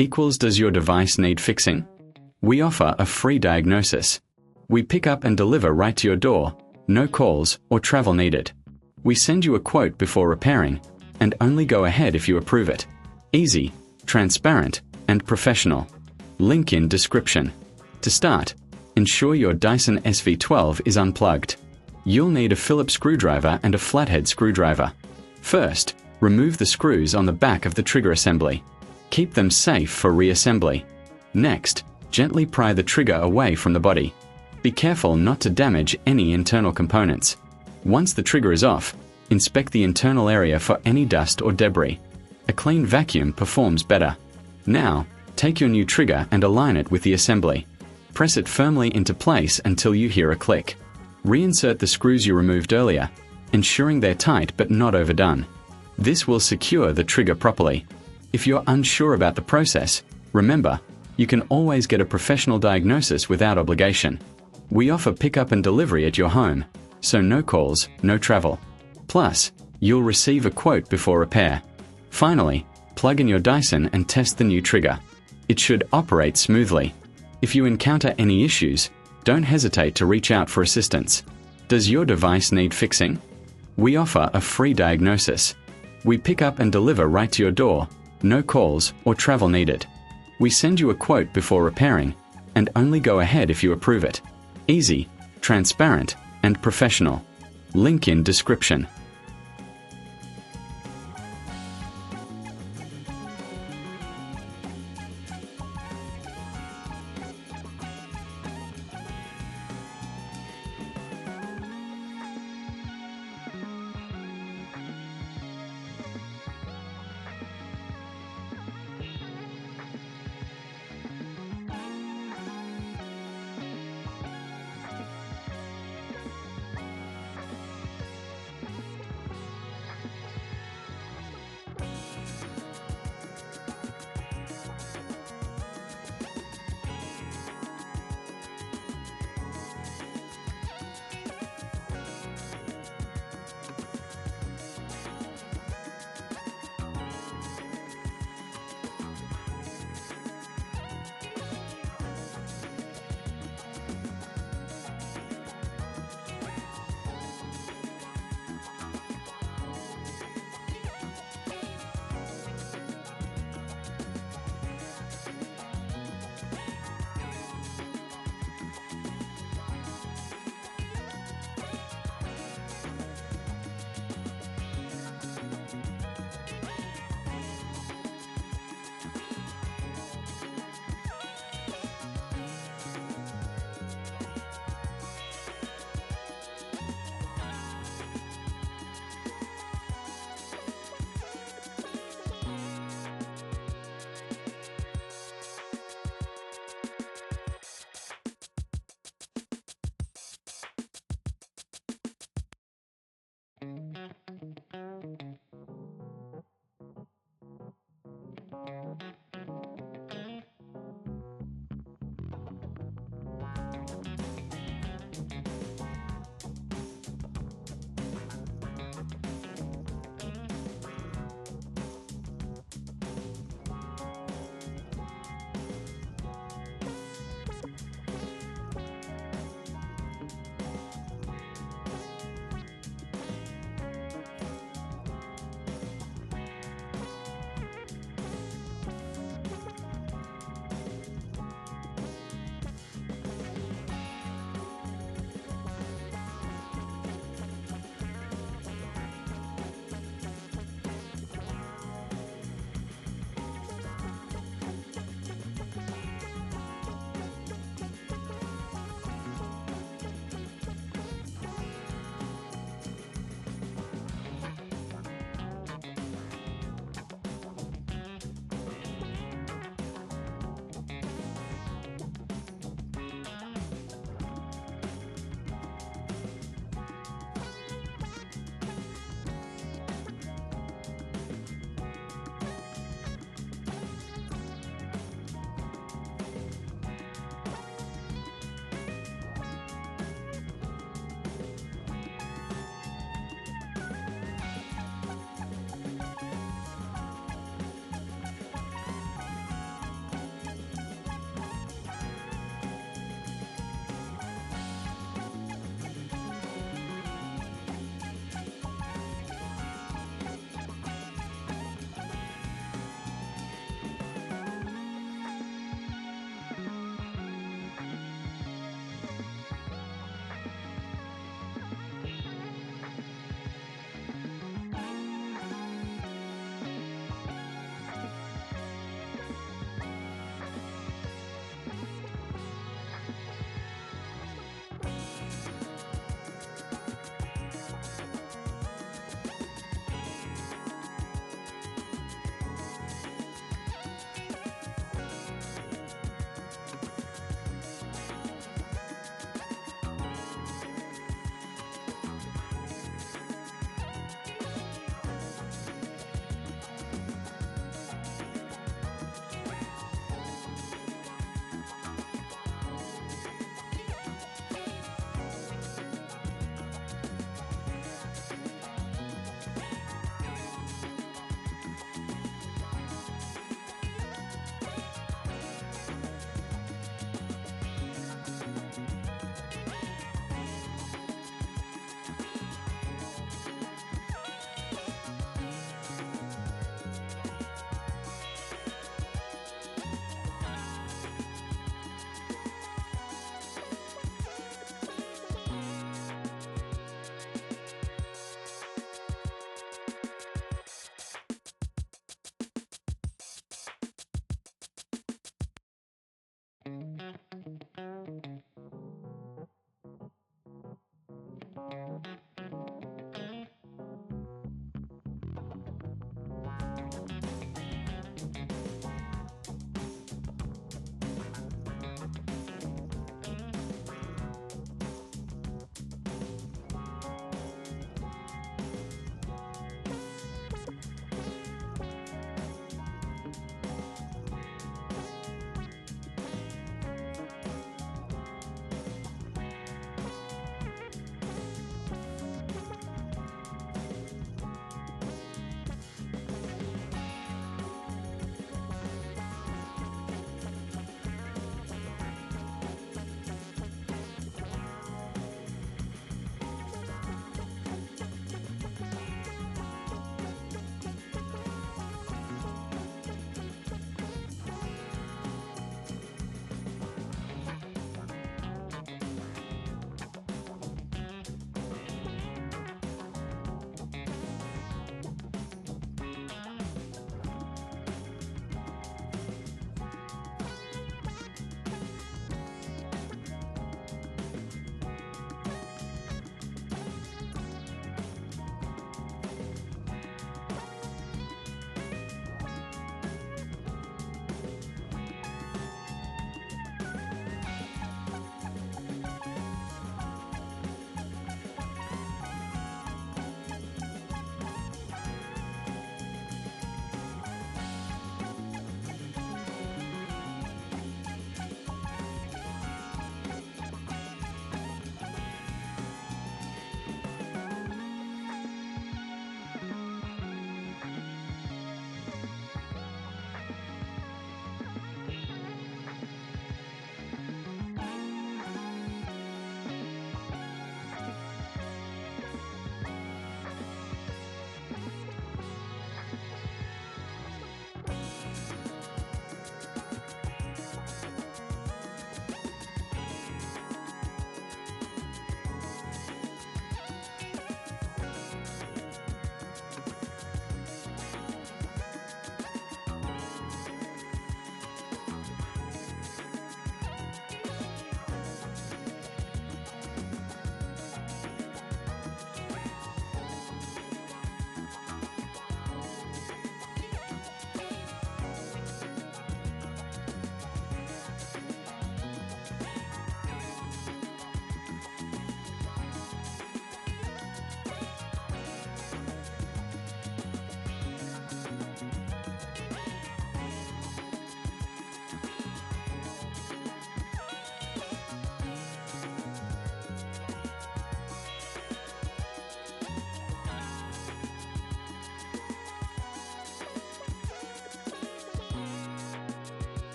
equals does your device need fixing? We offer a free diagnosis. We pick up and deliver right to your door, no calls or travel needed. We send you a quote before repairing, and only go ahead if you approve it. Easy, transparent, and professional. Link in description. To start, ensure your Dyson SV12 is unplugged. You'll need a Phillips screwdriver and a flathead screwdriver. First, remove the screws on the back of the trigger assembly. Keep them safe for reassembly. Next, gently pry the trigger away from the body. Be careful not to damage any internal components. Once the trigger is off, inspect the internal area for any dust or debris. A clean vacuum performs better. Now, take your new trigger and align it with the assembly. Press it firmly into place until you hear a click. Reinsert the screws you removed earlier, ensuring they're tight but not overdone. This will secure the trigger properly. If you're unsure about the process, remember, you can always get a professional diagnosis without obligation. We offer pickup and delivery at your home, so no calls, no travel. Plus, you'll receive a quote before repair. Finally, plug in your Dyson and test the new trigger. It should operate smoothly. If you encounter any issues, don't hesitate to reach out for assistance. Does your device need fixing? We offer a free diagnosis. We pick up and deliver right to your door, no calls or travel needed. We send you a quote before repairing, and only go ahead if you approve it. Easy, transparent, and professional. Link in description.